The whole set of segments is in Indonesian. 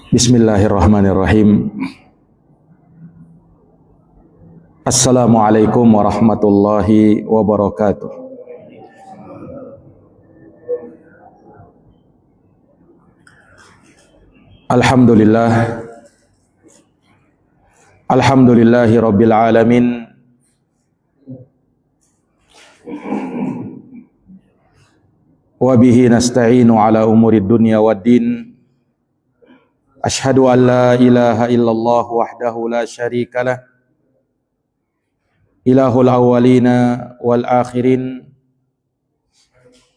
Bismillahirrahmanirrahim. Assalamualaikum warahmatullahi wabarakatuh. Alhamdulillah. Alhamdulillahi rabbil alamin. Wa bihi nasta'inu ala umuri dunya waddin. Ashhadu an la ilaha illallah wahdahu la syarika lah, ilahul awwalina wal akhirin,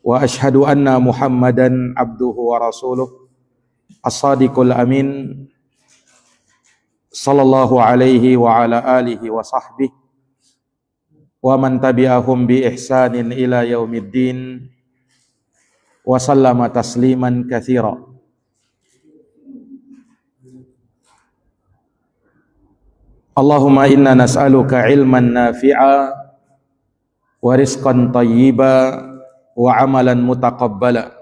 wa ashhadu anna Muhammadan abduhu wa rasuluh as-sadiqul amin, sallallahu alaihi wa ala alihi wa sahbihi wa man tabi'ahum bi ihsanin ila yaumiddin wa sallama tasliman katsira. Allahumma inna nas'aluka ilman nafi'a wa rizqan tayyiba wa amalan mutaqabbala.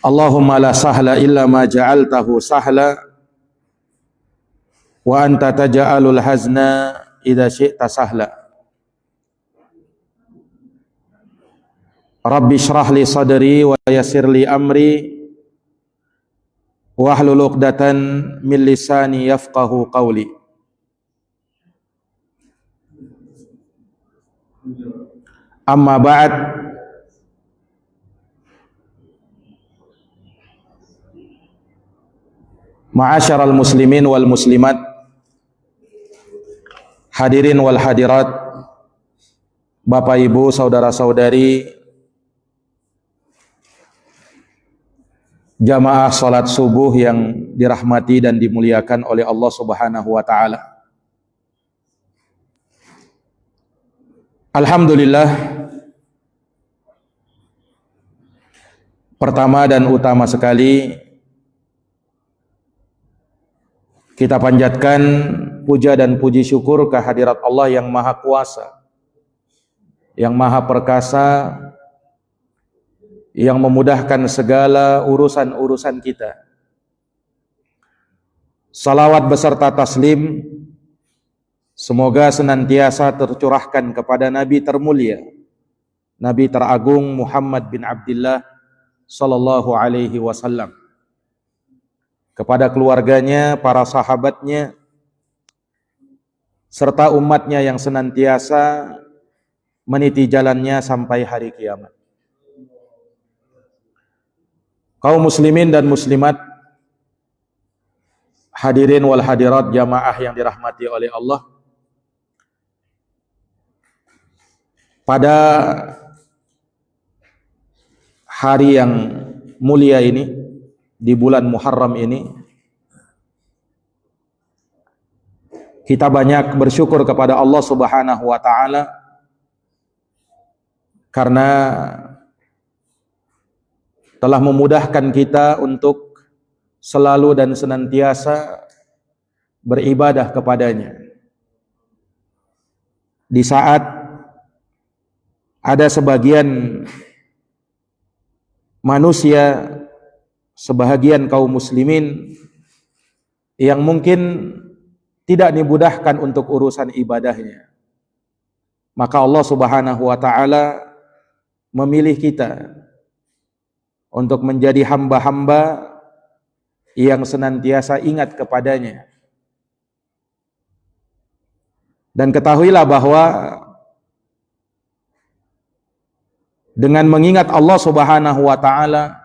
Allahumma la sahla illa ma ja'altahu sahla wa anta taj'alul hazna idza syi'ta sahla. Rabbi shrah li sadri wa yassir li amri wahlul 'uqdatan min lisani yafqahu qawli. Amma ba'd. Ma'asyaral muslimin wal muslimat, hadirin wal hadirat, Bapak Ibu, saudara-saudari, jamaah salat subuh yang dirahmati dan dimuliakan oleh Allah Subhanahu wa taala. Alhamdulillah, pertama dan utama sekali kita panjatkan puja dan puji syukur kehadirat Allah yang Maha Kuasa, yang Maha Perkasa, yang memudahkan segala urusan-urusan kita. Salawat beserta taslim semoga senantiasa tercurahkan kepada Nabi termulia, Nabi teragung Muhammad bin Abdullah sallallahu alaihi wasallam, kepada keluarganya, para sahabatnya, serta umatnya yang senantiasa meniti jalannya sampai hari kiamat. Kaum muslimin dan muslimat, hadirin wal hadirat, jamaah yang dirahmati oleh Allah. Pada hari yang mulia ini, di bulan Muharram ini, kita banyak bersyukur kepada Allah Subhanahu wa taala karena telah memudahkan kita untuk selalu dan senantiasa beribadah kepadanya. Di saat ada sebagian manusia, sebahagian kaum muslimin yang mungkin tidak dimudahkan untuk urusan ibadahnya, maka Allah Subhanahu wa taala memilih kita untuk menjadi hamba-hamba yang senantiasa ingat kepadanya. Dan ketahuilah bahwa dengan mengingat Allah Subhanahu wa taala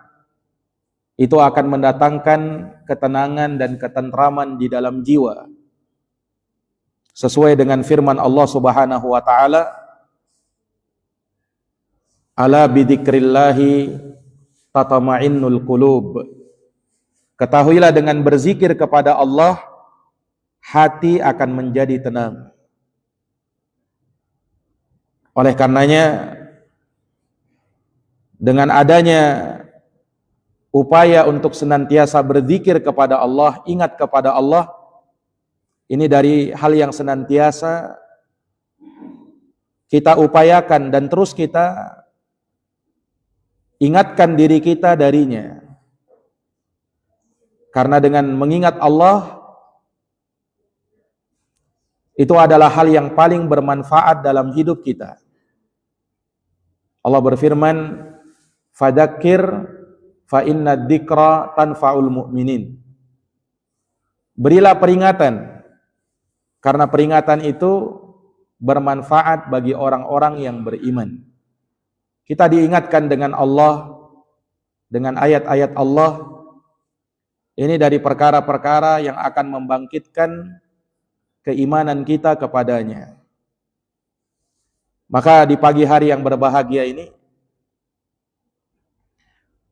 itu akan mendatangkan ketenangan dan ketentraman di dalam jiwa. Sesuai dengan firman Allah Subhanahu wa taala, ala bidzikrillahi tatma'innul qulub. Ketahuilah dengan berzikir kepada Allah, hati akan menjadi tenang. Oleh karenanya, dengan adanya upaya untuk senantiasa berzikir kepada Allah, ingat kepada Allah, ini dari hal yang senantiasa kita upayakan dan terus kita ingatkan diri kita darinya. Karena dengan mengingat Allah itu adalah hal yang paling bermanfaat dalam hidup kita. Allah berfirman, "Fadzakir fa inna dzikra tanfa'ul mu'minin." Berilah peringatan, karena peringatan itu bermanfaat bagi orang-orang yang beriman. Kita diingatkan dengan Allah, dengan ayat-ayat Allah. Ini dari perkara-perkara yang akan membangkitkan keimanan kita kepadanya. Maka di pagi hari yang berbahagia ini,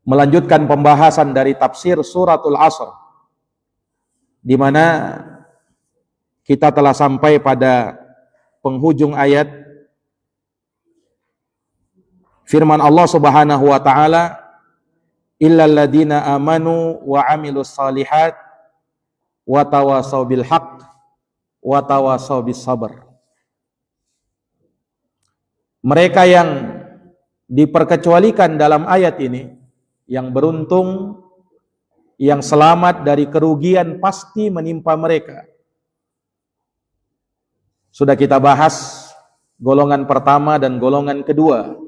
melanjutkan pembahasan dari tafsir suratul Asr, di mana kita telah sampai pada penghujung ayat firman Allah Subhanahu wa taala, illal ladzina amanu wa amilus shalihat wa tawassaw bil haqq wa tawassaw bis sabr. Mereka yang diperkecualikan dalam ayat ini, yang beruntung, yang selamat dari kerugian pasti menimpa mereka. Sudah kita bahas golongan pertama dan golongan kedua,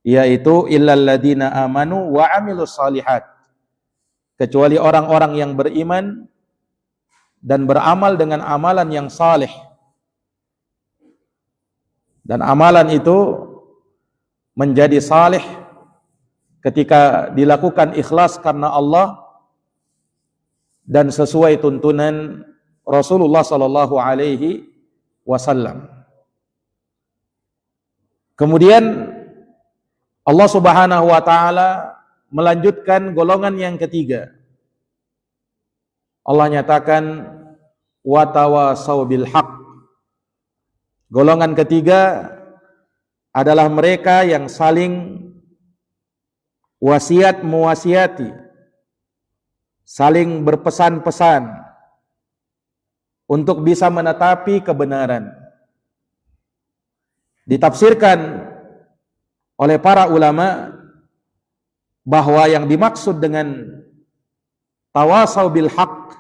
yaitu illal ladzina amanu wa amilus shalihat, kecuali orang-orang yang beriman dan beramal dengan amalan yang saleh. Dan amalan itu menjadi saleh ketika dilakukan ikhlas karena Allah dan sesuai tuntunan Rasulullah sallallahu alaihi wasallam. Kemudian Allah Subhanahu wa taala melanjutkan golongan yang ketiga. Allah nyatakan wa tawassaw bil haqq. Golongan ketiga adalah mereka yang saling wasiat mewasiati, saling berpesan-pesan untuk bisa menetapi kebenaran. Ditafsirkan oleh para ulama bahwa yang dimaksud dengan tawassaw bil haqq,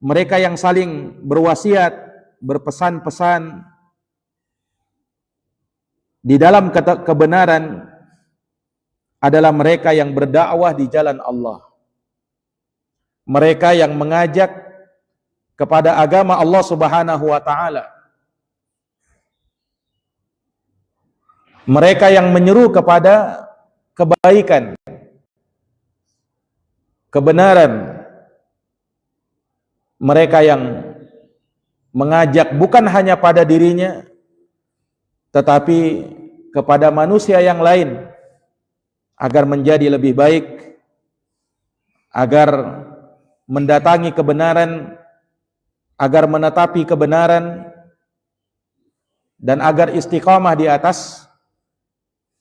mereka yang saling berwasiat, berpesan-pesan di dalam kebenaran adalah mereka yang berdakwah di jalan Allah. Mereka yang mengajak kepada agama Allah Subhanahu wa taala. Mereka yang menyeru kepada kebaikan, kebenaran. Mereka yang mengajak bukan hanya pada dirinya, tetapi kepada manusia yang lain agar menjadi lebih baik, agar mendatangi kebenaran, agar menetapi kebenaran, dan agar istiqamah di atas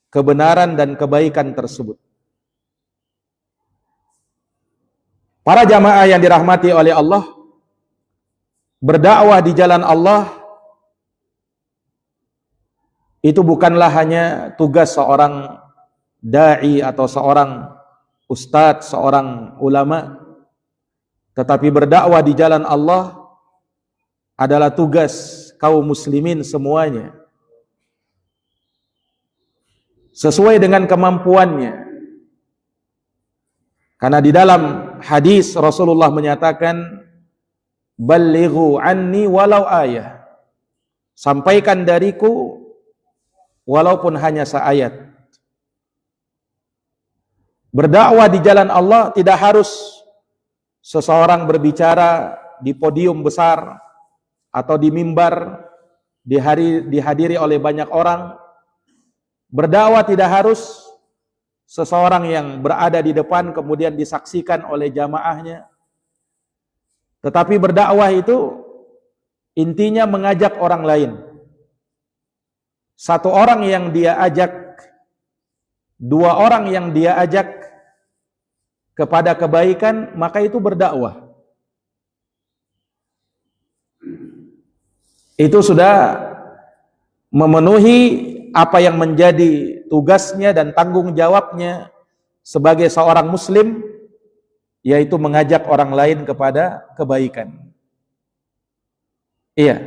kebenaran dan kebaikan tersebut. Para jamaah yang dirahmati oleh Allah, berdakwah di jalan Allah itu bukanlah hanya tugas seorang da'i atau seorang ustadz, seorang ulama, tetapi berdakwah di jalan Allah adalah tugas kaum muslimin semuanya, sesuai dengan kemampuannya. Karena di dalam hadis Rasulullah menyatakan, ballighu anni walau ayah, sampaikan dariku walaupun hanya seayat. Berdakwah di jalan Allah tidak harus seseorang berbicara di podium besar atau di mimbar dihadiri oleh banyak orang. Berdakwah tidak harus seseorang yang berada di depan kemudian disaksikan oleh jamaahnya. Tetapi berdakwah itu intinya mengajak orang lain. Satu orang yang dia ajak, dua orang yang dia ajak kepada kebaikan, maka itu berdakwah. Itu sudah memenuhi apa yang menjadi tugasnya dan tanggung jawabnya sebagai seorang muslim, yaitu mengajak orang lain kepada kebaikan. Iya.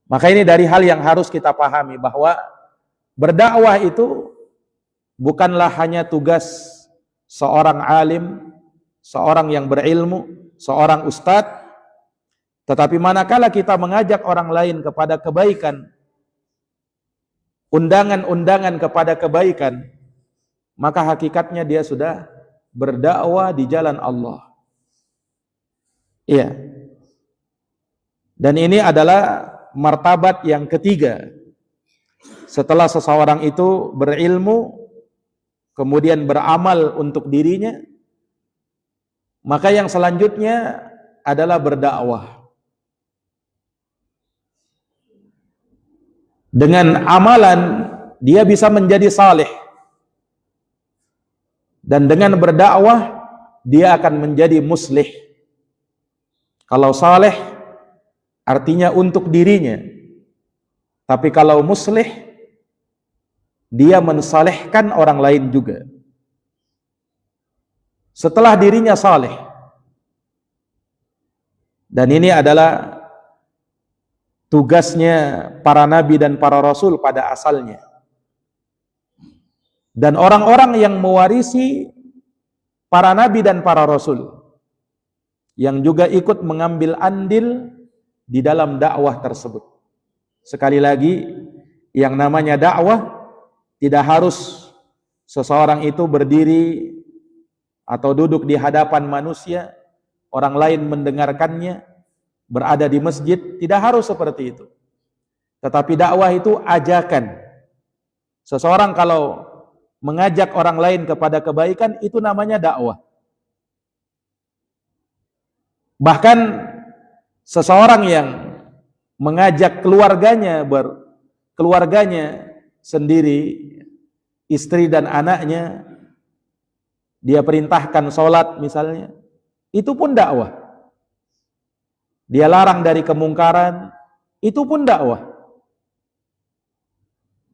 Maka ini dari hal yang harus kita pahami, bahwa berdakwah itu bukanlah hanya tugas seorang alim, seorang yang berilmu, seorang ustadz, tetapi manakala kita mengajak orang lain kepada kebaikan, undangan-undangan kepada kebaikan, maka hakikatnya dia sudah berdakwah di jalan Allah. Iya. Dan ini adalah martabat yang ketiga. Setelah seseorang itu berilmu, kemudian beramal untuk dirinya, maka yang selanjutnya adalah berdakwah. Dengan amalan dia bisa menjadi saleh, dan dengan berdakwah dia akan menjadi muslih. Kalau saleh artinya untuk dirinya, tapi kalau muslih dia mensalehkan orang lain juga. Setelah dirinya saleh. Dan ini adalah tugasnya para nabi dan para rasul pada asalnya. Dan orang-orang yang mewarisi para nabi dan para rasul, yang juga ikut mengambil andil di dalam dakwah tersebut. Sekali lagi, yang namanya dakwah tidak harus seseorang itu berdiri atau duduk di hadapan manusia, orang lain mendengarkannya, berada di masjid, tidak harus seperti itu. Tetapi dakwah itu ajakan. Seseorang kalau mengajak orang lain kepada kebaikan, itu namanya dakwah. Bahkan seseorang yang mengajak keluarganya sendiri, istri dan anaknya, dia perintahkan sholat misalnya, itu pun dakwah. Dia larang dari kemungkaran, itu pun dakwah.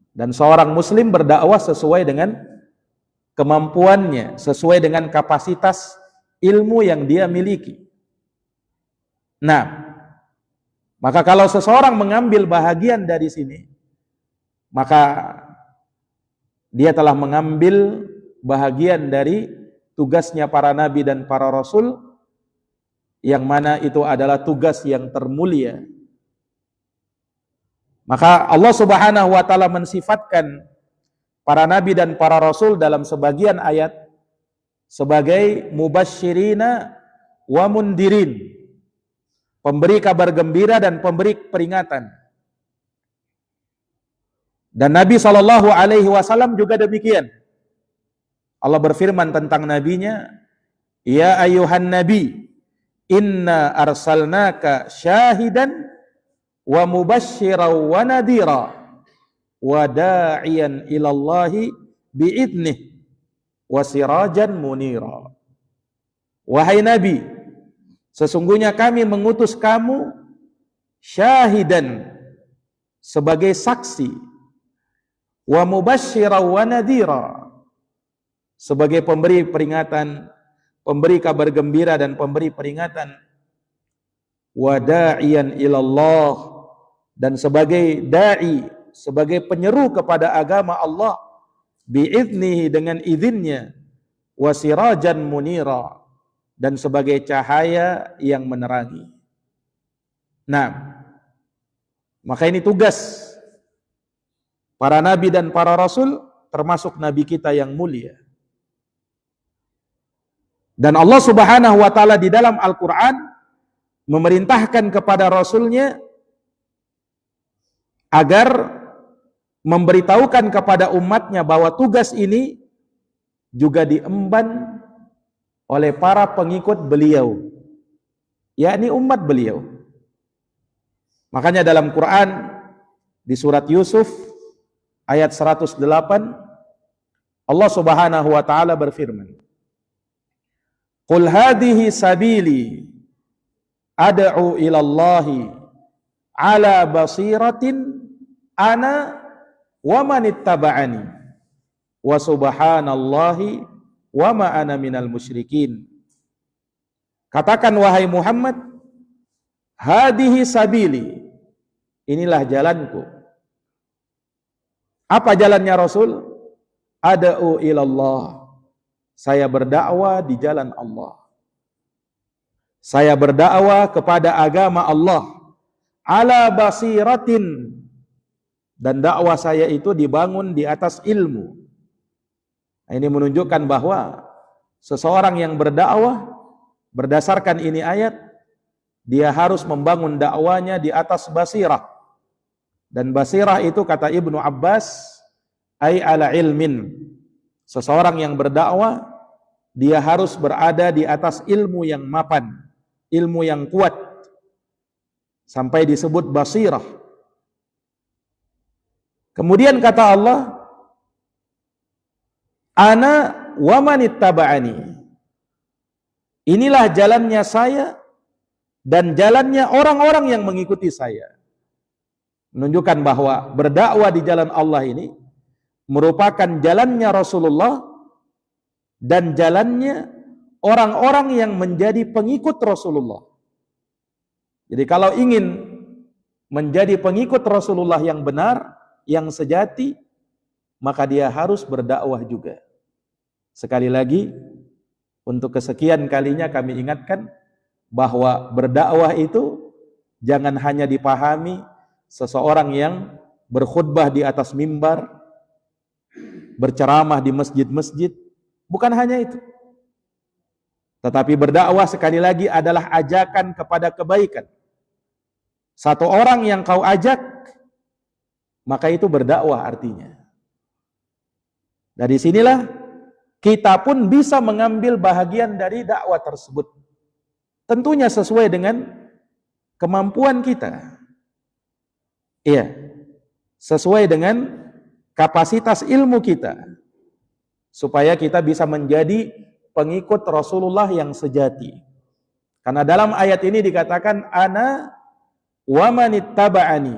Dan seorang muslim berdakwah sesuai dengan kemampuannya, sesuai dengan kapasitas ilmu yang dia miliki. Nah, maka kalau seseorang mengambil bahagian dari sini, maka dia telah mengambil bahagian dari tugasnya para nabi dan para rasul, yang mana itu adalah tugas yang termulia. Maka Allah Subhanahu wa taala mensifatkan para nabi dan para rasul dalam sebagian ayat sebagai mubasysyirina wa mundirin, pemberi kabar gembira dan pemberi peringatan. Dan Nabi SAW juga demikian. Allah berfirman tentang nabinya, ya ayuhan nabi, inna arsalnaka syahidan wa mubasysyiran wa nadhira wa da'iyan ilallahi bi'idnih wa sirajan munira. Wahai nabi, sesungguhnya kami mengutus kamu syahidan, sebagai saksi, wa mubasysyiran wa nadhira, sebagai pemberi peringatan, pemberi kabar gembira dan pemberi peringatan, wa da'iyan ilallah, dan sebagai dai, sebagai penyeru kepada agama Allah, bi'idnihi, dengan izinnya, wa sirajan munira, dan sebagai cahaya yang menerangi. Nah, maka ini tugas para nabi dan para rasul, termasuk nabi kita yang mulia. Dan Allah Subhanahu wa taala di dalam Al-Qur'an memerintahkan kepada rasulnya agar memberitahukan kepada umatnya bahwa tugas ini juga diemban oleh para pengikut beliau, yakni umat beliau. Makanya dalam Quran di surat Yusuf ayat 108, Allah Subhanahu wa taala berfirman, "Qul hadhihi sabili ad'u ila Allahi ala basiratin ana wa manittaba'ani wa subhanallahi wa ma ana minal musyrikin. Katakan wahai Muhammad, hadihi sabili, inilah jalanku. Apa jalannya Rasul? Ad'u ilallah, saya berdakwah di jalan Allah. Saya berdakwah kepada agama Allah ala basiratin, dan dakwah saya itu dibangun di atas ilmu. Nah, ini menunjukkan bahwa seseorang yang berdakwah berdasarkan ini ayat, dia harus membangun dakwanya di atas basirah. Dan basirah itu kata Ibnu Abbas ay ala ilmin. Seseorang yang berdakwah dia harus berada di atas ilmu yang mapan, ilmu yang kuat, sampai disebut basirah. Kemudian kata Allah, ana wa manittaba'ani, inilah jalannya saya dan jalannya orang-orang yang mengikuti saya. Menunjukkan bahwa berdakwah di jalan Allah ini merupakan jalannya Rasulullah dan jalannya orang-orang yang menjadi pengikut Rasulullah. Jadi kalau ingin menjadi pengikut Rasulullah yang benar, yang sejati, maka dia harus berdakwah juga. Sekali lagi, untuk kesekian kalinya kami ingatkan bahwa berdakwah itu jangan hanya dipahami seseorang yang berkhutbah di atas mimbar, berceramah di masjid-masjid, bukan hanya itu. Tetapi berdakwah sekali lagi adalah ajakan kepada kebaikan. Satu orang yang kau ajak, maka itu berdakwah artinya. Dari sinilah kita pun bisa mengambil bahagian dari dakwah tersebut. Tentunya sesuai dengan kemampuan kita. Iya, sesuai dengan kapasitas ilmu kita, supaya kita bisa menjadi pengikut Rasulullah yang sejati. Karena dalam ayat ini dikatakan ana wa manittaba'ani,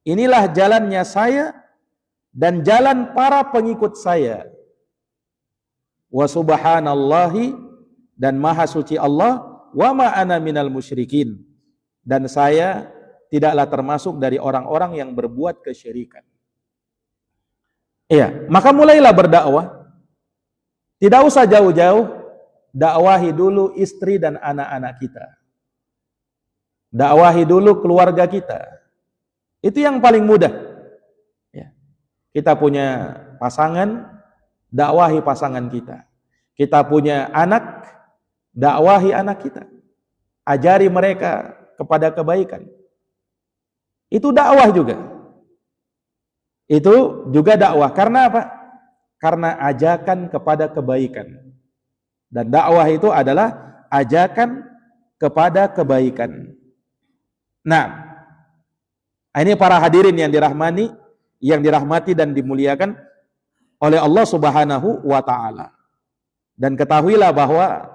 inilah jalannya saya dan jalan para pengikut saya. Wa subhanallahi, dan maha suci Allah, wa ma ana minal musyrikin, dan saya tidaklah termasuk dari orang-orang yang berbuat kesyirikan. Iya, maka mulailah berdakwah. Tidak usah jauh-jauh, dakwahi dulu istri dan anak-anak kita. Dakwahi dulu keluarga kita. Itu yang paling mudah. Ya. Kita punya pasangan, dakwahi pasangan kita. Kita punya anak, dakwahi anak kita. Ajari mereka kepada kebaikan. Itu dakwah juga. Itu juga dakwah. Karena apa? Karena ajakan kepada kebaikan. Dan dakwah itu adalah ajakan kepada kebaikan. Nah, ini para hadirin yang dirahmati dan dimuliakan oleh Allah Subhanahu wa taala. Dan ketahuilah bahwa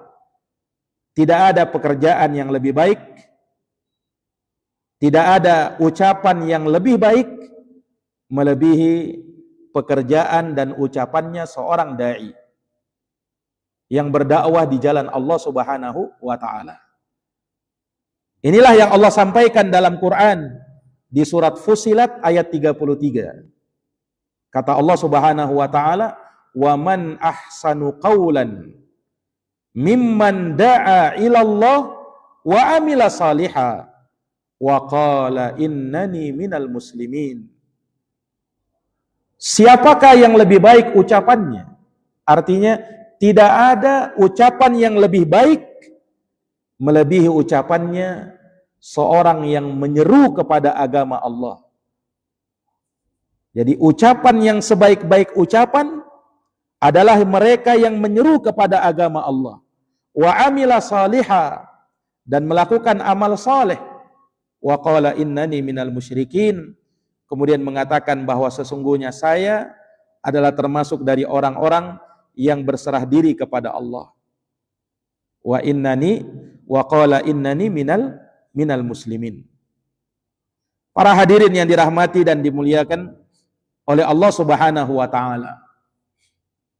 tidak ada pekerjaan yang lebih baik, tidak ada ucapan yang lebih baik melebihi pekerjaan dan ucapannya seorang dai yang berdakwah di jalan Allah Subhanahu wa taala. Inilah yang Allah sampaikan dalam Quran di surat Fussilat ayat 33. Kata Allah Subhanahu wa taala, "Wa man ahsanu qawlan mimman da'a ilallah wa amila salihah wa qala innani minal muslimin." Siapakah yang lebih baik ucapannya? Artinya tidak ada ucapan yang lebih baik melebihi ucapannya seorang yang menyeru kepada agama Allah. Jadi ucapan yang sebaik-baik ucapan adalah mereka yang menyeru kepada agama Allah. Wa amila salihah, dan melakukan amal saleh. Wa qala innani minal musyrikin, kemudian mengatakan bahwa sesungguhnya saya adalah termasuk dari orang-orang yang berserah diri kepada Allah. Wa qala innani minal muslimin. Para hadirin yang dirahmati dan dimuliakan oleh Allah Subhanahu wa taala.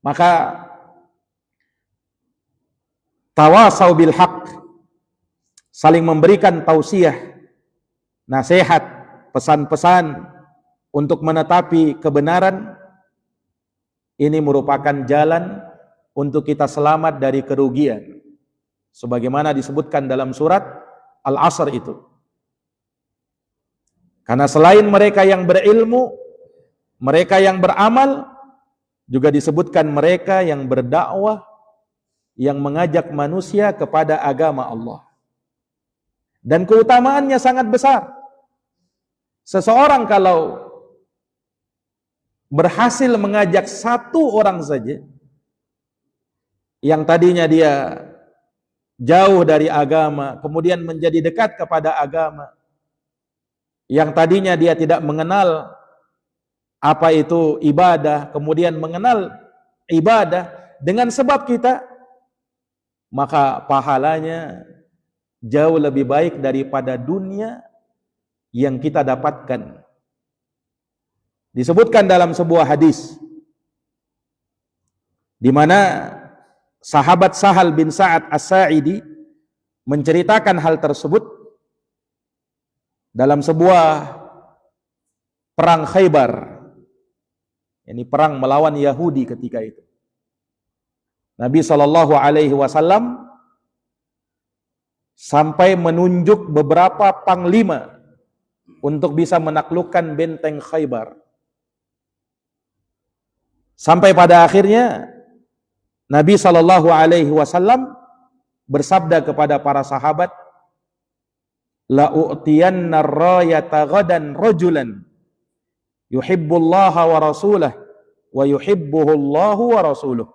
Maka tawasau bil haq, saling memberikan tausiah, nasihat, pesan-pesan untuk menetapi kebenaran, ini merupakan jalan untuk kita selamat dari kerugian. Sebagaimana disebutkan dalam surat Al-Asr itu. Karena selain mereka yang berilmu, mereka yang beramal, juga disebutkan mereka yang berdakwah, yang mengajak manusia kepada agama Allah. Dan keutamaannya sangat besar. Seseorang kalau berhasil mengajak satu orang saja, yang tadinya dia jauh dari agama, kemudian menjadi dekat kepada agama, yang tadinya dia tidak mengenal apa itu ibadah, kemudian mengenal ibadah dengan sebab kita, maka pahalanya jauh lebih baik daripada dunia yang kita dapatkan. Disebutkan dalam sebuah hadis di mana sahabat Sahal bin Sa'ad As-Sa'idi menceritakan hal tersebut dalam sebuah perang Khaybar. Ini perang melawan Yahudi ketika itu. Nabi SAW sampai menunjuk beberapa panglima untuk bisa menaklukkan benteng Khaybar. Sampai pada akhirnya Nabi SAW bersabda kepada para sahabat, la u'tiyanna ar-rayata ghadan rajulan yuhibbullaha wa rasulah wa yuhibbuhu Allahu wa rasuluh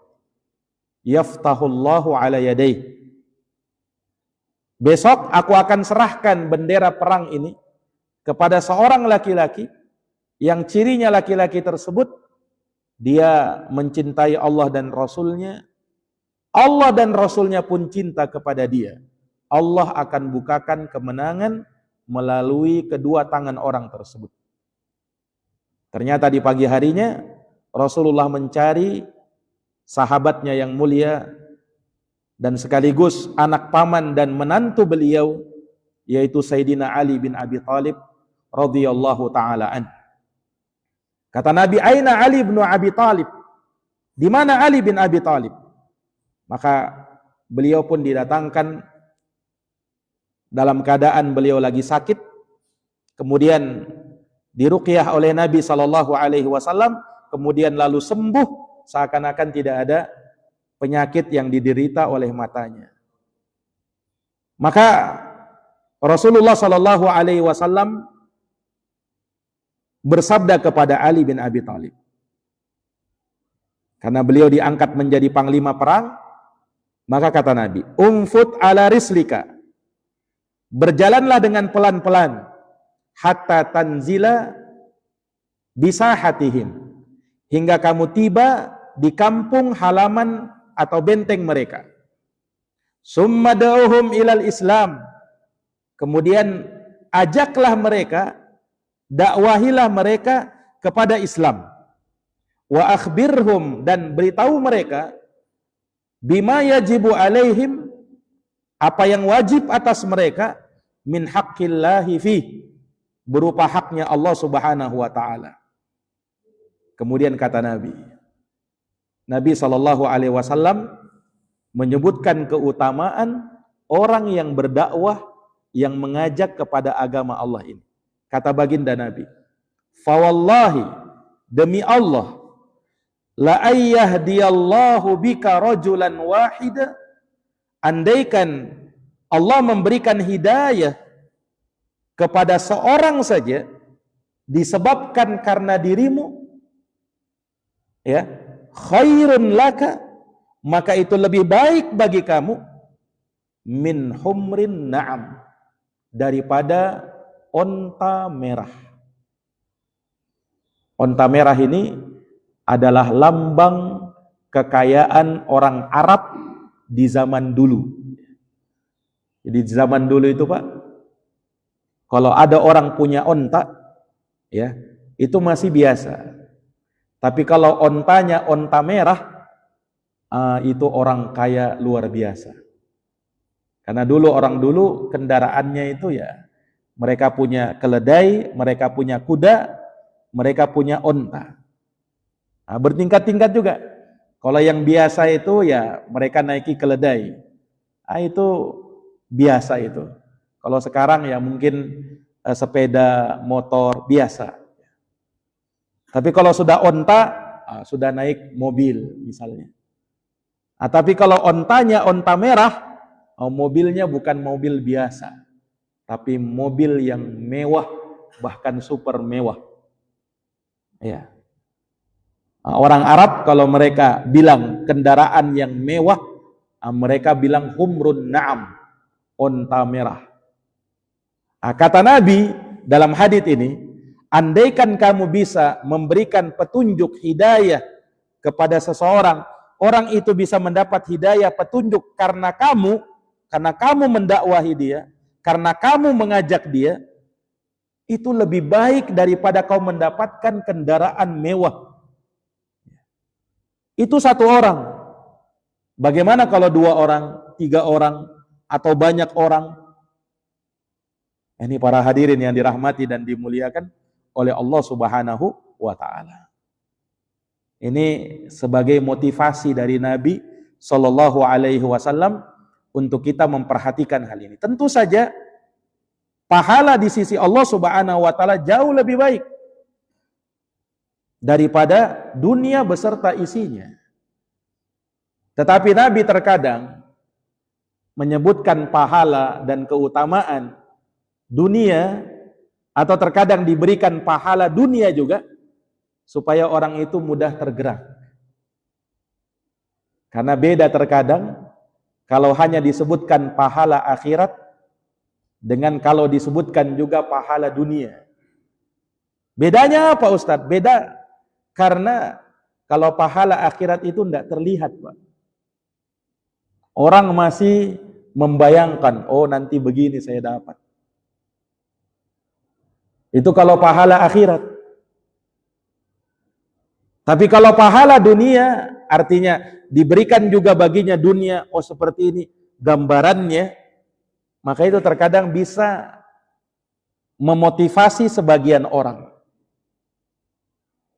yaftahullahu ala yadayh. Besok aku akan serahkan bendera perang ini kepada seorang laki-laki yang cirinya laki-laki tersebut dia mencintai Allah dan Rasulnya, Allah dan Rasulnya pun cinta kepada dia. Allah akan bukakan kemenangan melalui kedua tangan orang tersebut. Ternyata di pagi harinya Rasulullah mencari sahabatnya yang mulia dan sekaligus anak paman dan menantu beliau, yaitu Sayyidina Ali bin Abi Thalib radhiyallahu taala an. Kata Nabi, "Aina Ali bin Abi Thalib?" Di mana Ali bin Abi Thalib? Maka beliau pun didatangkan dalam keadaan beliau lagi sakit, kemudian diruqyah oleh Nabi SAW, kemudian lalu sembuh seakan-akan tidak ada penyakit yang diderita oleh matanya. Maka Rasulullah SAW bersabda kepada Ali bin Abi Thalib, karena beliau diangkat menjadi panglima perang, maka kata Nabi, umfut ala rislika, berjalanlah dengan pelan-pelan, hatta tanzila bisahatihim, hingga kamu tiba di kampung halaman atau benteng mereka. Summa da'uhum ilal Islam, kemudian ajaklah mereka, dakwahilah mereka kepada Islam. Wa akhbirhum, dan beritahu mereka, bima yajibu alaihim, apa yang wajib atas mereka, min haqqillahi fih, berupa haknya Allah Subhanahu wa taala. Kemudian kata Nabi SAW menyebutkan keutamaan orang yang berdakwah, yang mengajak kepada agama Allah ini. Kata baginda Nabi, "Fawallahi, demi Allah, la ayyahdiyallahu bika rajulan wahida," andaikan Allah memberikan hidayah kepada seorang saja disebabkan karena dirimu, ya, khairun laka, maka itu lebih baik bagi kamu, min humrin na'am, daripada onta merah. Onta merah ini adalah lambang kekayaan orang Arab di zaman dulu. Jadi di zaman dulu itu Pak, Kalau ada orang punya onta, ya, itu masih biasa. Tapi kalau ontanya onta merah, itu orang kaya luar biasa. Karena orang dulu kendaraannya itu ya, mereka punya keledai, mereka punya kuda, mereka punya onta. Bertingkat-tingkat juga. Kalau yang biasa itu ya mereka naiki keledai. Itu biasa itu. Kalau sekarang ya mungkin sepeda motor biasa. Tapi kalau sudah onta, sudah naik mobil misalnya. Tapi kalau ontanya onta merah, mobilnya bukan mobil biasa, tapi mobil yang mewah, bahkan super mewah. Ya. Orang Arab kalau mereka bilang kendaraan yang mewah, mereka bilang humrun na'am, onta merah. Kata Nabi dalam hadits ini, andaikan kamu bisa memberikan petunjuk hidayah kepada seseorang, orang itu bisa mendapat hidayah petunjuk karena kamu mendakwahi dia, karena kamu mengajak dia, itu lebih baik daripada kau mendapatkan kendaraan mewah. Itu satu orang. Bagaimana kalau 2 orang, 3 orang, atau banyak orang? Ini para hadirin yang dirahmati dan dimuliakan oleh Allah Subhanahu wa Ta'ala. Ini sebagai motivasi dari Nabi Sallallahu Alaihi Wasallam untuk kita memperhatikan hal ini. Tentu saja pahala di sisi Allah Subhanahu wa Ta'ala jauh lebih baik daripada dunia beserta isinya. Tetapi Nabi terkadang menyebutkan pahala dan keutamaan dunia, atau terkadang diberikan pahala dunia juga, supaya orang itu mudah tergerak. Karena beda terkadang kalau hanya disebutkan pahala akhirat dengan kalau disebutkan juga pahala dunia. Bedanya apa Ustadz? Beda karena kalau pahala akhirat itu tidak terlihat, Pak. Orang masih membayangkan, oh nanti begini saya dapat. Itu kalau pahala akhirat. Tapi kalau pahala dunia, artinya diberikan juga baginya dunia, oh seperti ini gambarannya, maka itu terkadang bisa memotivasi sebagian orang.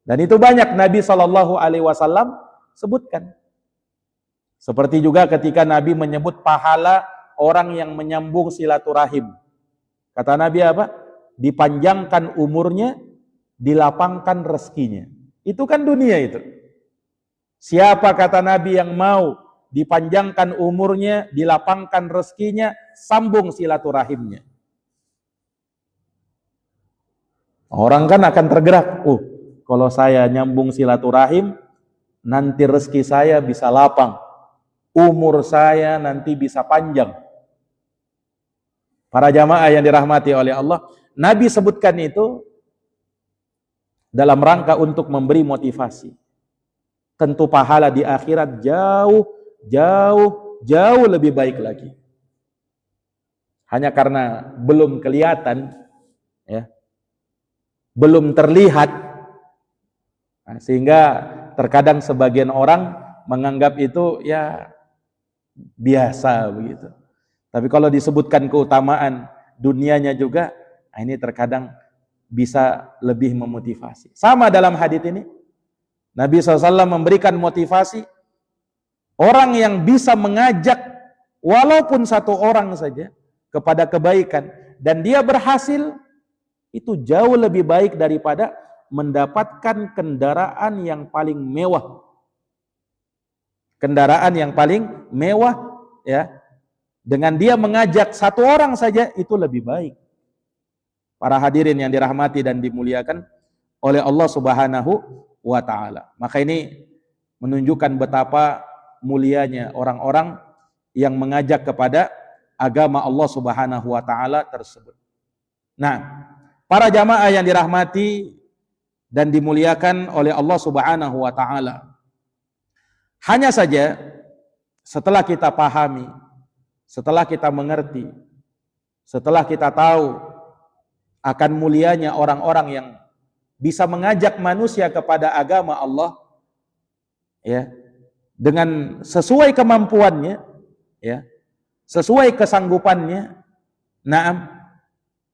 Dan itu banyak Nabi Shallallahu Alaihi Wasallam sebutkan. Seperti juga ketika Nabi menyebut pahala orang yang menyambung silaturahim. Kata Nabi apa? Dipanjangkan umurnya, dilapangkan rezekinya. Itu kan dunia itu. Siapa kata Nabi yang mau dipanjangkan umurnya, dilapangkan rezekinya, sambung silaturahimnya. Orang kan akan tergerak. Kalau saya nyambung silaturahim, nanti rezeki saya bisa lapang. Umur saya nanti bisa panjang. Para jamaah yang dirahmati oleh Allah, Nabi sebutkan itu dalam rangka untuk memberi motivasi. Tentu pahala di akhirat jauh lebih baik lagi. Hanya karena belum kelihatan, ya, belum terlihat, sehingga terkadang sebagian orang menganggap itu ya biasa begitu. Tapi kalau disebutkan keutamaan dunianya juga, ini terkadang bisa lebih memotivasi. Sama dalam hadits ini, Nabi SAW memberikan motivasi orang yang bisa mengajak walaupun satu orang saja kepada kebaikan dan dia berhasil, itu jauh lebih baik daripada mendapatkan kendaraan yang paling mewah. Kendaraan yang paling mewah, ya, dengan dia mengajak satu orang saja itu lebih baik. Para hadirin yang dirahmati dan dimuliakan oleh Allah Subhanahu wa Ta'ala. Maka ini menunjukkan betapa mulianya orang-orang yang mengajak kepada agama Allah Subhanahu wa Ta'ala tersebut. Nah, para jamaah yang dirahmati dan dimuliakan oleh Allah Subhanahu wa Ta'ala, hanya saja setelah kita pahami, setelah kita mengerti, setelah kita tahu akan mulianya orang-orang yang bisa mengajak manusia kepada agama Allah, ya, dengan sesuai kemampuannya, ya, sesuai kesanggupannya. Naam,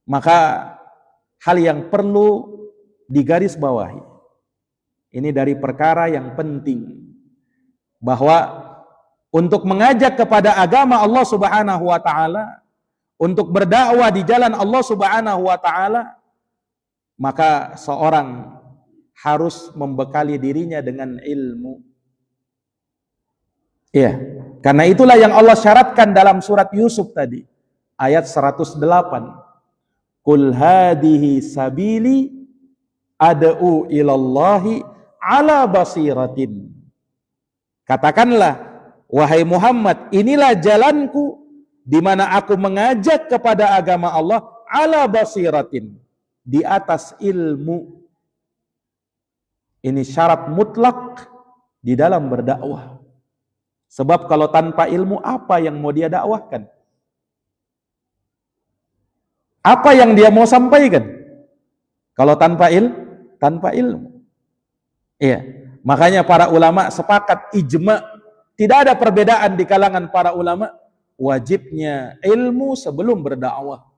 maka hal yang perlu digarisbawahi, ini dari perkara yang penting, bahwa untuk mengajak kepada agama Allah Subhanahu wa taala, untuk berdakwah di jalan Allah Subhanahu wa taala, maka seorang harus membekali dirinya dengan ilmu. Iya, karena itulah yang Allah syaratkan dalam surat Yusuf tadi, ayat 108. Qul hadhihi sabili ad'u ilallahi ala basiratin. Katakanlah, wahai Muhammad, inilah jalanku di mana aku mengajak kepada agama Allah ala basiratin, di atas ilmu. Ini syarat mutlak di dalam berdakwah. Sebab kalau tanpa ilmu, apa yang mau dia dakwahkan? Apa yang dia mau sampaikan? Kalau tanpa ilmu. Iya. Makanya para ulama sepakat ijma, tidak ada perbedaan di kalangan para ulama, wajibnya ilmu sebelum berdakwah.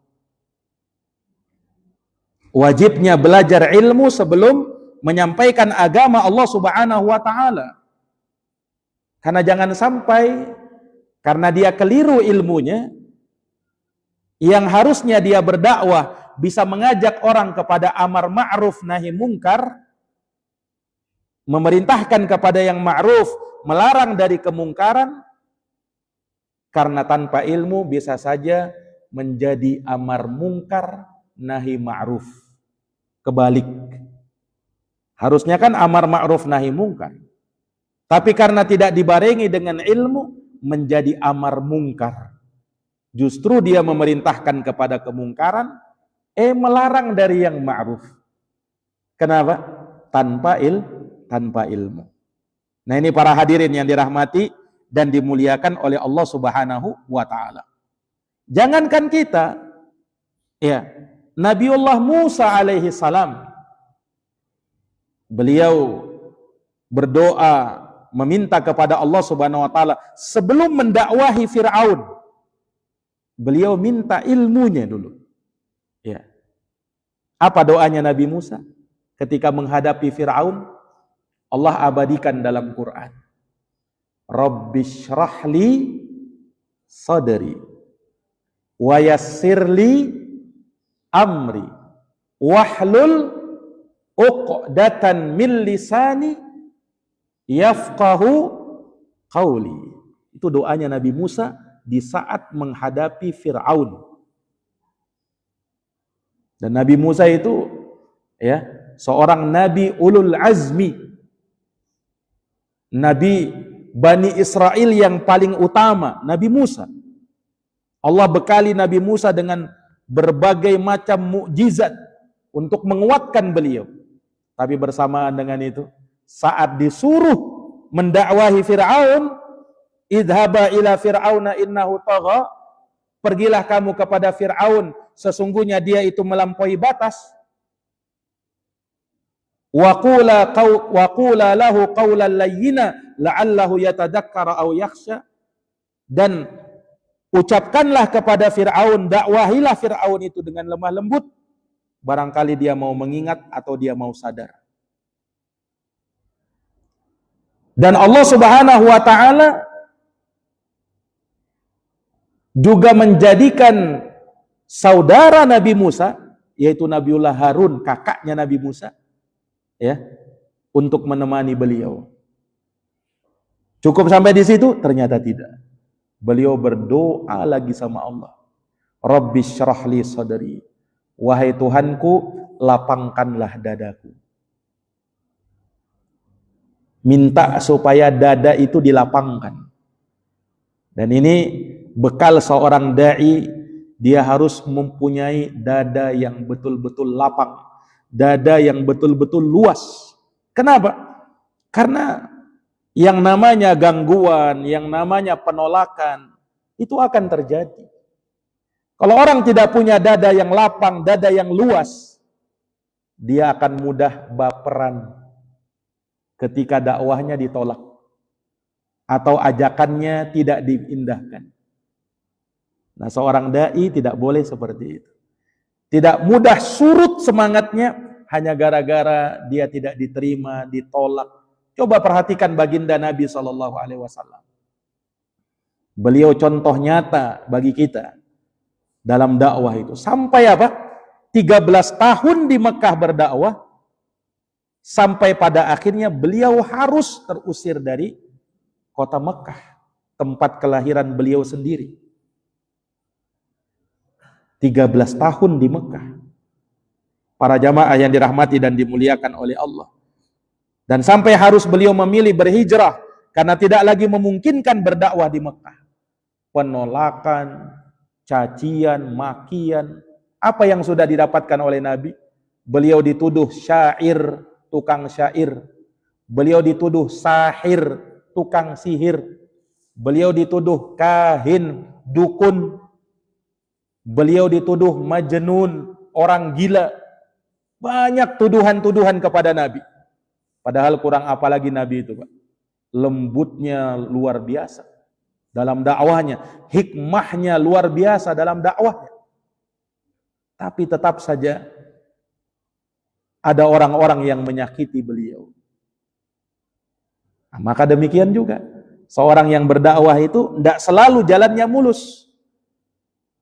Wajibnya belajar ilmu sebelum menyampaikan agama Allah Subhanahu wa taala. Karena jangan sampai karena dia keliru ilmunya, yang harusnya dia berdakwah bisa mengajak orang kepada amar ma'ruf nahi mungkar, memerintahkan kepada yang ma'ruf, melarang dari kemungkaran, karena tanpa ilmu bisa saja menjadi amar mungkar nahi ma'ruf. Kebalik. Harusnya kan amar ma'ruf nahi mungkar. Tapi karena tidak dibarengi dengan ilmu, menjadi amar mungkar. Justru dia memerintahkan kepada kemungkaran, melarang dari yang ma'ruf. Kenapa? Tanpa ilmu. Nah, ini para hadirin yang dirahmati dan dimuliakan oleh Allah Subhanahu wa taala. Jangankan kita, ya, Nabiullah Musa alaihi salam, beliau berdoa meminta kepada Allah Subhanahu wa taala sebelum mendakwahi Firaun. Beliau minta ilmunya dulu. Ya. Apa doanya Nabi Musa ketika menghadapi Firaun? Allah abadikan dalam Quran. Rabbishrahli sadri wa yassirli amri wahlul uqdatan min lisani yafqahu qawli. Itu doanya Nabi Musa di saat menghadapi Fir'aun. Dan Nabi Musa itu, ya, seorang nabi ulul azmi, nabi Bani Israel yang paling utama, Nabi Musa. Allah bekali Nabi Musa dengan berbagai macam mukjizat untuk menguatkan beliau. Tapi bersamaan dengan itu, saat disuruh mendakwahi Fir'aun, idhaba ila fir'auna innahu tagha, pergilah kamu kepada Fir'aun, sesungguhnya dia itu melampaui batas. Wa qula lahu qawlan layyina la'allahu yatadhakkara aw yakhsha, dan ucapkanlah kepada Fir'aun, dakwahilah Fir'aun itu dengan lemah lembut, barangkali dia mau mengingat atau dia mau sadar. Dan Allah Subhanahu wa taala juga menjadikan saudara Nabi Musa, yaitu Nabiullah Harun, kakaknya Nabi Musa, ya, untuk menemani beliau. Cukup sampai di situ? Ternyata tidak. Beliau berdoa lagi sama Allah. Rabbishrahli sadri. Wahai Tuhanku, lapangkanlah dadaku. Minta supaya dada itu dilapangkan. Dan ini bekal seorang da'i, dia harus mempunyai dada yang betul-betul lapang, dada yang betul-betul luas. Kenapa? Karena yang namanya gangguan, yang namanya penolakan, itu akan terjadi. Kalau orang tidak punya dada yang lapang, dada yang luas, dia akan mudah baperan ketika dakwahnya ditolak atau ajakannya tidak diindahkan. Nah, seorang dai tidak boleh seperti itu. Tidak mudah surut semangatnya hanya gara-gara dia tidak diterima, ditolak. Coba perhatikan baginda Nabi SAW. Beliau contoh nyata bagi kita dalam dakwah itu. Sampai apa? 13 tahun di Mekah berdakwah, sampai pada akhirnya beliau harus terusir dari kota Mekah, tempat kelahiran beliau sendiri. 13 tahun di Mekah. Para jamaah yang dirahmati dan dimuliakan oleh Allah. Dan sampai harus beliau memilih berhijrah karena tidak lagi memungkinkan berdakwah di Mekah. Penolakan, cacian, makian, apa yang sudah didapatkan oleh Nabi? Beliau dituduh syair, tukang syair. Beliau dituduh sahir, tukang sihir. Beliau dituduh kahin, dukun. Beliau dituduh majnun, orang gila. Banyak tuduhan-tuduhan kepada Nabi. Padahal kurang apa lagi Nabi itu, Pak? Lembutnya luar biasa dalam dakwahnya, hikmahnya luar biasa dalam dakwahnya. Tapi tetap saja ada orang-orang yang menyakiti beliau. Nah, maka demikian juga seorang yang berdakwah itu tidak selalu jalannya mulus.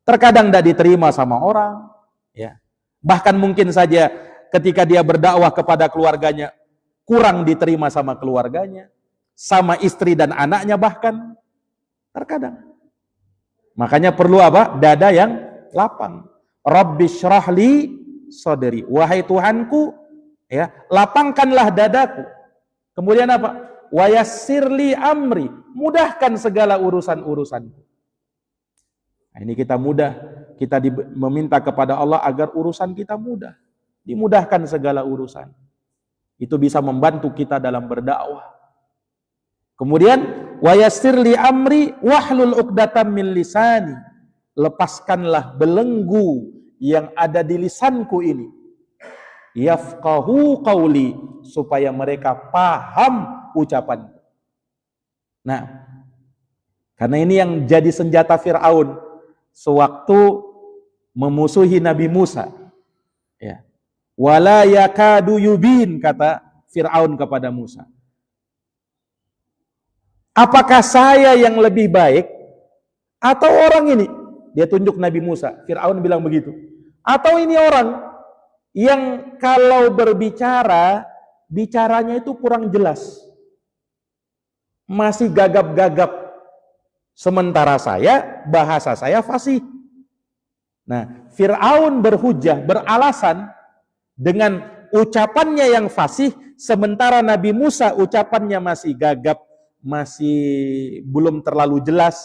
Terkadang tidak diterima sama orang, ya. Bahkan mungkin saja ketika dia berdakwah kepada keluarganya kurang diterima sama keluarganya, sama istri dan anaknya bahkan. Terkadang. Makanya perlu apa? Dada yang lapang. Rabbi syrahli sadri. Wahai Tuhanku, ya, lapangkanlah dadaku. Kemudian apa? Wa yassirli amri. Mudahkan segala urusan-urusanku. Nah, ini kita meminta kepada Allah agar urusan kita mudah. Dimudahkan segala urusan. Itu bisa membantu kita dalam berdakwah. Kemudian wa yassirli amri wahlul 'uqdatam min lisani. Lepaskanlah belenggu yang ada di lisanku ini. Yafqahu qauli, supaya mereka paham ucapanku. Nah, karena ini yang jadi senjata Fir'aun sewaktu memusuhi Nabi Musa. Ya. Wala yakadu yubin, kata Fir'aun kepada Musa. Apakah saya yang lebih baik atau orang ini? Dia tunjuk Nabi Musa. Fir'aun bilang begitu. Atau ini orang yang kalau berbicara, bicaranya itu kurang jelas. Masih gagap-gagap. Sementara saya, bahasa saya fasih. Nah, Fir'aun berhujah, beralasan dengan ucapannya yang fasih, sementara Nabi Musa ucapannya masih gagap, masih belum terlalu jelas.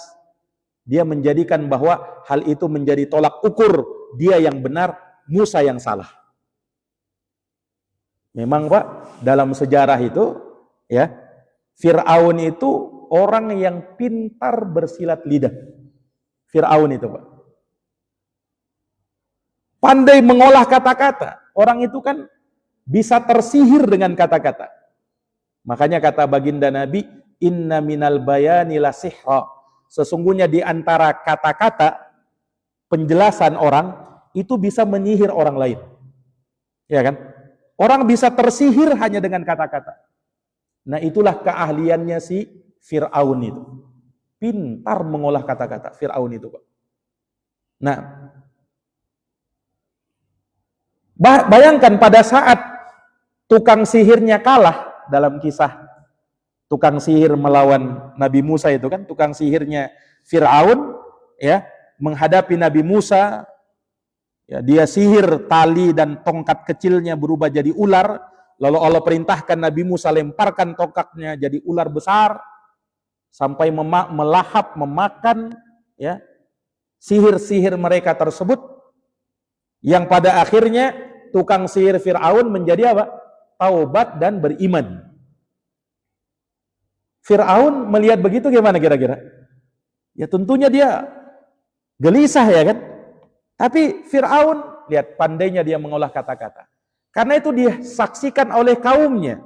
Dia menjadikan bahwa hal itu menjadi tolak ukur, dia yang benar, Musa yang salah. Memang Pak, dalam sejarah itu, ya, Fir'aun itu orang yang pintar bersilat lidah. Fir'aun itu Pak. Pandai mengolah kata-kata. Orang itu kan bisa tersihir dengan kata-kata. Makanya kata baginda Nabi, inna minal bayani la sihra. Sesungguhnya di antara kata-kata, penjelasan orang, itu bisa menyihir orang lain. Ya kan? Orang bisa tersihir hanya dengan kata-kata. Nah, itulah keahliannya si Fir'aun itu. Pintar mengolah kata-kata Fir'aun itu, Pak. Nah, bayangkan pada saat tukang sihirnya kalah dalam kisah tukang sihir melawan Nabi Musa itu kan, tukang sihirnya Fir'aun, ya, menghadapi Nabi Musa, ya, dia sihir tali dan tongkat kecilnya berubah jadi ular, lalu Allah perintahkan Nabi Musa lemparkan tongkatnya jadi ular besar, sampai melahap, memakan, ya, sihir-sihir mereka tersebut, yang pada akhirnya tukang sihir Fir'aun menjadi apa? Taubat dan beriman. Fir'aun melihat begitu gimana kira-kira? Ya tentunya dia gelisah, ya kan? Tapi Fir'aun, lihat pandainya dia mengolah kata-kata. Karena itu dia saksikan oleh kaumnya.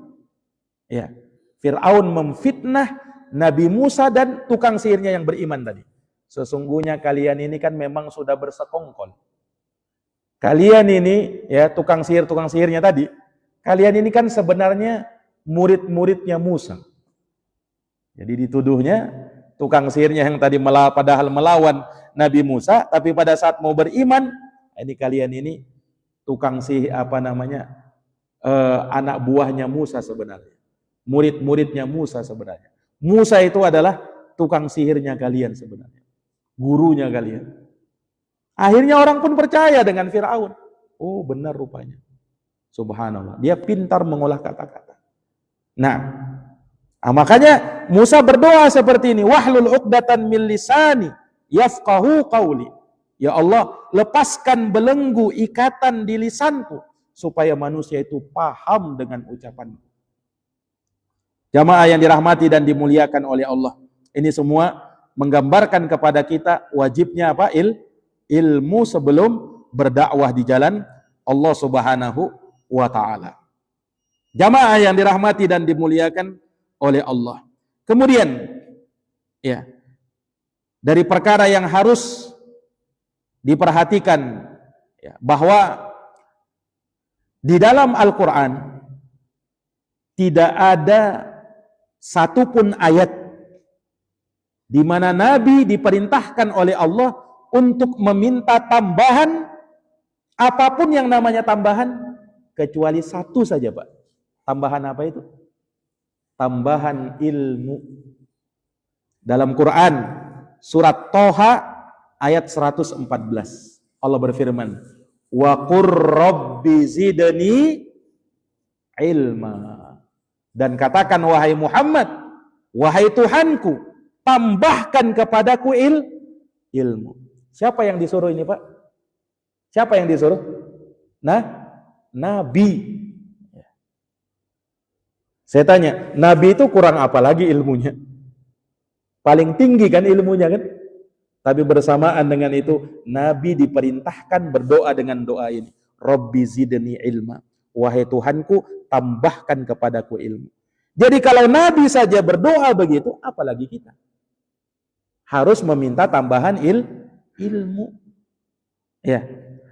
Ya, Fir'aun memfitnah Nabi Musa dan tukang sihirnya yang beriman tadi. Sesungguhnya kalian ini kan memang sudah bersekongkol. Kalian ini, ya tukang sihirnya tadi, kalian ini kan sebenarnya murid-muridnya Musa. Jadi dituduhnya tukang sihirnya yang tadi padahal melawan Nabi Musa, tapi pada saat mau beriman, ini kalian ini tukang sihir anak buahnya Musa sebenarnya. Murid-muridnya Musa sebenarnya. Musa itu adalah tukang sihirnya kalian sebenarnya. Gurunya kalian. Akhirnya orang pun percaya dengan Fir'aun. Oh benar rupanya. Subhanallah. Dia pintar mengolah kata-kata. Nah, makanya Musa berdoa seperti ini. Wahlul uqdatan min lisani yafqahu qawli. Ya Allah, lepaskan belenggu ikatan di lisanku supaya manusia itu paham dengan ucapanku. Jamaah yang dirahmati dan dimuliakan oleh Allah. Ini semua menggambarkan kepada kita wajibnya apa? Ilmu sebelum berdakwah di jalan Allah Subhanahu wa taala. Jamaah yang dirahmati dan dimuliakan oleh Allah. Kemudian ya, dari perkara yang harus diperhatikan ya, bahwa di dalam Al-Qur'an tidak ada satupun ayat di mana Nabi diperintahkan oleh Allah untuk meminta tambahan apapun yang namanya tambahan kecuali satu saja, Pak. Tambahan apa itu? Tambahan ilmu. Dalam Quran surat Toha ayat 114 Allah berfirman, wa qur rabbi zidni ilma. Dan katakan wahai Muhammad, wahai Tuhanku, tambahkan kepadaku ilmu. Siapa yang disuruh ini, Pak? Siapa yang disuruh? Nabi. Saya tanya, Nabi itu kurang apa lagi ilmunya? Paling tinggi kan ilmunya kan? Tapi bersamaan dengan itu, Nabi diperintahkan berdoa dengan doa ini. Rabbi zidni ilma. Wahai Tuhanku, tambahkan kepadaku ilmu. Jadi kalau Nabi saja berdoa begitu, apalagi kita? Harus meminta tambahan ilmu. Ya.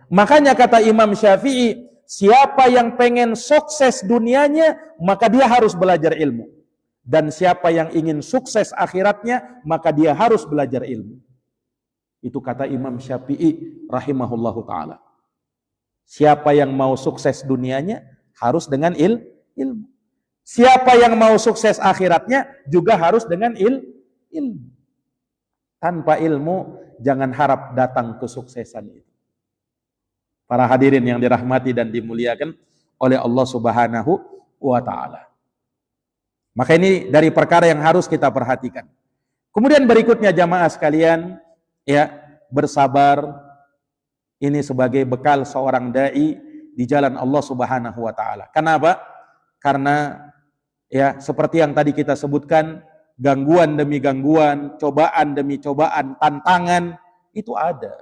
Makanya kata Imam Syafi'i, siapa yang pengen sukses dunianya, maka dia harus belajar ilmu. Dan siapa yang ingin sukses akhiratnya, maka dia harus belajar ilmu. Itu kata Imam Syafi'i rahimahullahu ta'ala. Siapa yang mau sukses dunianya, harus dengan ilmu. Siapa yang mau sukses akhiratnya, juga harus dengan ilmu. Tanpa ilmu, jangan harap datang kesuksesan itu. Para hadirin yang dirahmati dan dimuliakan oleh Allah Subhanahu wa ta'ala. Maka ini dari perkara yang harus kita perhatikan. Kemudian berikutnya jamaah sekalian, ya, bersabar. Ini sebagai bekal seorang dai di jalan Allah Subhanahu wa taala. Kenapa? Karena ya seperti yang tadi kita sebutkan, gangguan demi gangguan, cobaan demi cobaan, tantangan itu ada.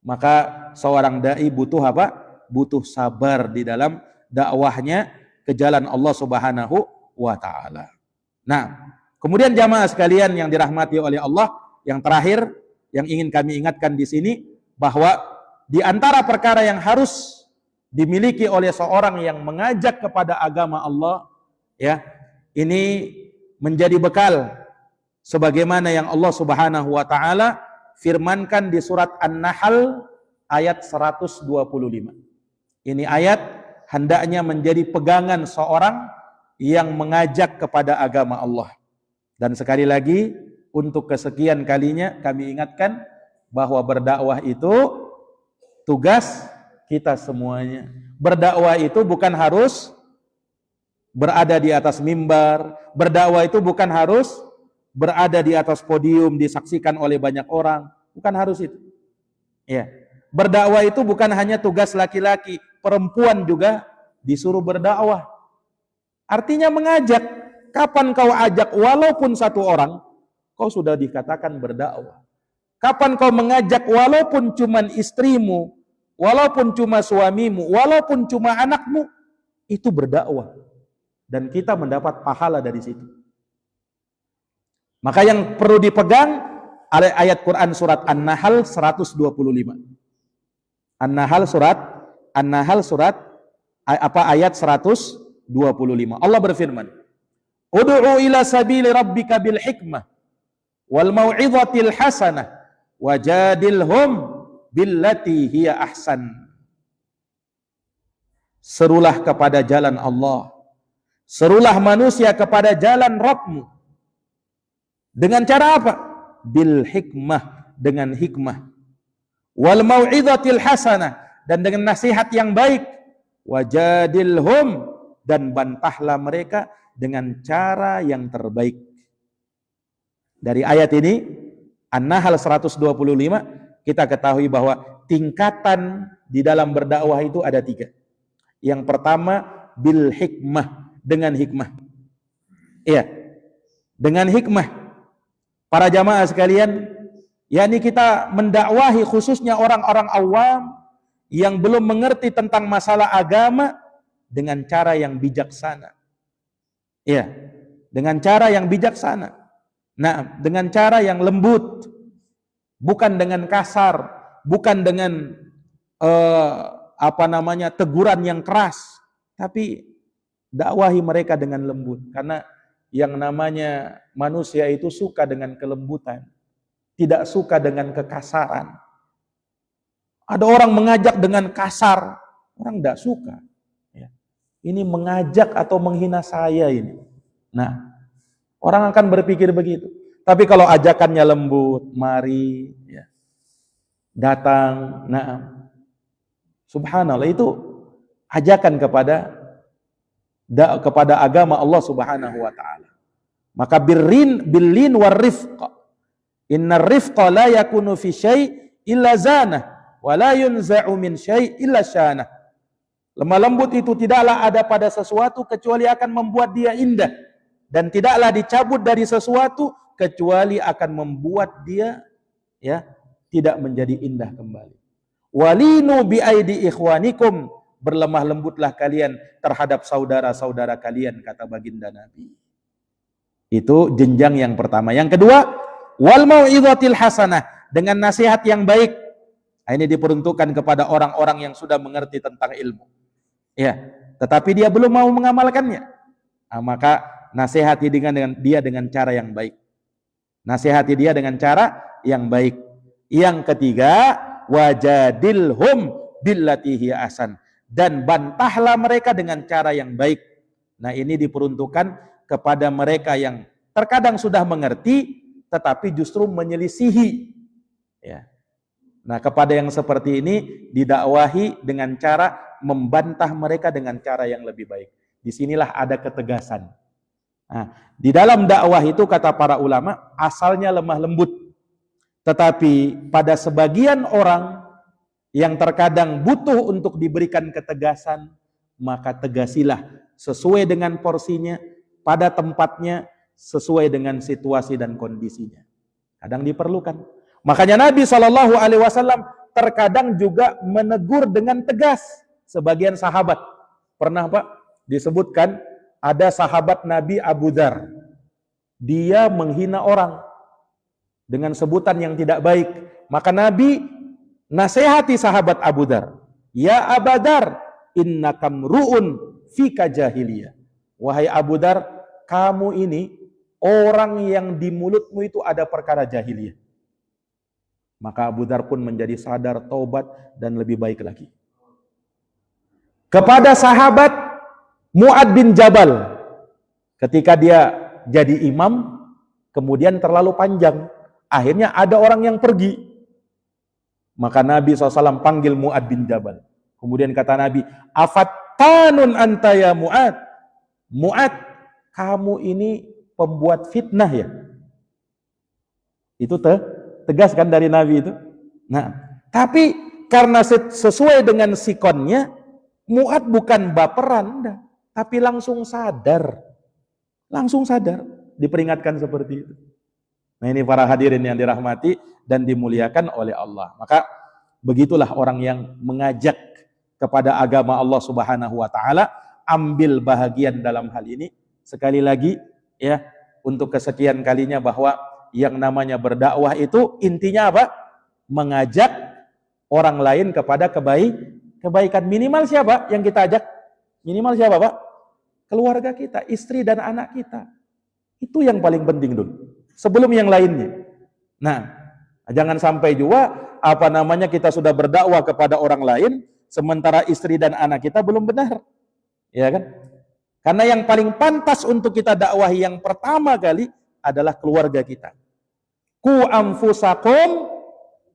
Maka seorang dai butuh apa? Butuh sabar di dalam dakwahnya ke jalan Allah Subhanahu wa taala. Nah, kemudian jamaah sekalian yang dirahmati oleh Allah, yang terakhir yang ingin kami ingatkan di sini bahwa di antara perkara yang harus dimiliki oleh seorang yang mengajak kepada agama Allah, ya, ini menjadi bekal sebagaimana yang Allah Subhanahu wa taala firmankan di surat An-Nahl ayat 125. Ini ayat hendaknya menjadi pegangan seorang yang mengajak kepada agama Allah. Dan sekali lagi, untuk kesekian kalinya kami ingatkan bahwa berdakwah itu tugas kita semuanya. Berdakwah itu bukan harus berada di atas mimbar. Berdakwah itu bukan harus berada di atas podium disaksikan oleh banyak orang. Bukan harus itu. Ya. Berdakwah itu bukan hanya tugas laki-laki, perempuan juga disuruh berdakwah. Artinya mengajak. Kapan kau ajak walaupun satu orang, kau sudah dikatakan berdakwah. Kapan kau mengajak walaupun cuma istrimu, walaupun cuma suamimu, walaupun cuma anakmu, itu berdakwah. Dan kita mendapat pahala dari situ. Maka yang perlu dipegang ayat Quran surat An-Nahl 125. An-Nahl surat ayat 125. Allah berfirman, "Ud'u ila sabili rabbika bil hikmah wal mau'izatil hasanah wajadilhum billati hiya ahsan." Serulah kepada jalan Allah, serulah manusia kepada jalan Rabbmu. Dengan cara apa? Bil hikmah, dengan hikmah. Wal mau'izatil hasanah, dan dengan nasihat yang baik. Wajadilhum, dan bantahlah mereka dengan cara yang terbaik. Dari ayat ini An-Nahl 125 kita ketahui bahwa tingkatan di dalam berdakwah itu ada 3. Yang pertama bil hikmah, dengan hikmah. Iya, dengan hikmah. Para jamaah sekalian, yakni kita mendakwahi khususnya orang-orang awam yang belum mengerti tentang masalah agama dengan cara yang bijaksana. Iya, dengan cara yang bijaksana. Nah, dengan cara yang lembut, bukan dengan kasar, bukan dengan teguran yang keras, tapi dakwahi mereka dengan lembut. Karena yang namanya manusia itu suka dengan kelembutan, tidak suka dengan kekasaran. Ada orang mengajak dengan kasar, orang tidak suka. Ini mengajak atau menghina saya ini. Nah, orang akan berpikir begitu. Tapi kalau ajakannya lembut, mari, ya, datang, nah, subhanallah, itu ajakan kepada agama Allah Subhanahu wa taala. Maka billin war rifqa. Innar rifqa la yakunu fi syai' illa zanah wa la yunza'u min syai' illa syanah. Lemah lembut itu tidaklah ada pada sesuatu kecuali akan membuat dia indah, dan tidaklah dicabut dari sesuatu kecuali akan membuat dia, ya, tidak menjadi indah kembali. Walinu bi aidi ikhwanikum, berlemah lembutlah kalian terhadap saudara-saudara kalian, kata baginda Nabi. Itu jenjang yang pertama. Yang kedua, wal mau'izatil hasanah, dengan nasihat yang baik. Ini diperuntukkan kepada orang-orang yang sudah mengerti tentang ilmu. Ya, tetapi dia belum mau mengamalkannya. Nah, maka nasihati dengan cara yang baik. Nasihati dia dengan cara yang baik. Yang ketiga, wajadilhum billati hiya ahsan, dan bantahlah mereka dengan cara yang baik. Nah, ini diperuntukkan kepada mereka yang terkadang sudah mengerti tetapi justru menyelisihi. Ya. Nah, kepada yang seperti ini didakwahi dengan cara membantah mereka dengan cara yang lebih baik. Disinilah ada ketegasan. Nah, di dalam dakwah itu kata para ulama asalnya lemah lembut. Tetapi pada sebagian orang yang terkadang butuh untuk diberikan ketegasan, maka tegasilah sesuai dengan porsinya, pada tempatnya, sesuai dengan situasi dan kondisinya. Kadang diperlukan. Makanya Nabi SAW terkadang juga menegur dengan tegas sebagian sahabat. Pernah Pak disebutkan ada sahabat Nabi Abu Dzar. Dia menghina orang dengan sebutan yang tidak baik. Maka Nabi nasihati sahabat Abu Dzar. Ya Abu Dzar, innaka mru'un fika jahiliyah. Wahai Abu Dzar, kamu ini orang yang di mulutmu itu ada perkara jahiliyah. Maka Abu Dzar pun menjadi sadar, taubat, dan lebih baik lagi. Kepada sahabat Mu'ad bin Jabal, ketika dia jadi imam, kemudian terlalu panjang, akhirnya ada orang yang pergi. Maka Nabi SAW panggil Mu'ad bin Jabal. Kemudian kata Nabi, afattanun anta ya Mu'ad. Mu'ad, kamu ini pembuat fitnah ya? Itu tegas kan dari Nabi itu. Nah, tapi karena sesuai dengan sikonnya, Mu'ad bukan baperan, tapi langsung sadar. Langsung sadar, diperingatkan seperti itu. Nah, ini para hadirin yang dirahmati dan dimuliakan oleh Allah. Maka begitulah orang yang mengajak kepada agama Allah Subhanahu wa taala, ambil bahagian dalam hal ini. Sekali lagi ya, untuk kesekian kalinya bahwa yang namanya berdakwah itu intinya apa? Mengajak orang lain kepada kebaikan. Minimal siapa yang kita ajak? Minimal siapa, Pak? Keluarga kita, istri dan anak kita. Itu yang paling penting dulu. Sebelum yang lainnya. Nah, jangan sampai juga kita sudah berdakwah kepada orang lain sementara istri dan anak kita belum benar. Ya kan? Karena yang paling pantas untuk kita dakwahi yang pertama kali adalah keluarga kita. Ku anfusakum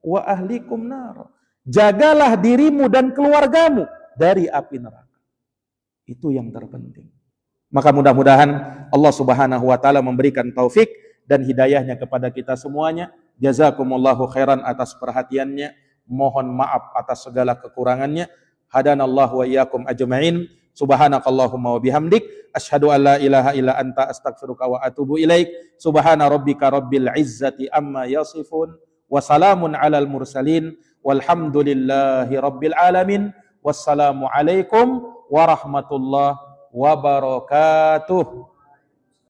wa ahlikum nar. Jagalah dirimu dan keluargamu dari api neraka. Itu yang terpenting. Maka mudah-mudahan Allah Subhanahu wa taala memberikan taufik dan hidayahnya kepada kita semuanya. Jazakumullahu khairan atas perhatiannya. Mohon maaf atas segala kekurangannya. Hadanallahu wa iyyakum ajma'in. Subhanakallahumma wa bihamdik asyhadu an la ilaha illa anta astaghfiruka wa atubu ilaik. Subhana rabbika rabbil izzati amma yasifun wa salamun alal mursalin walhamdulillahi rabbil alamin. Wassalamu alaikum warahmatullahi wabarakatuh.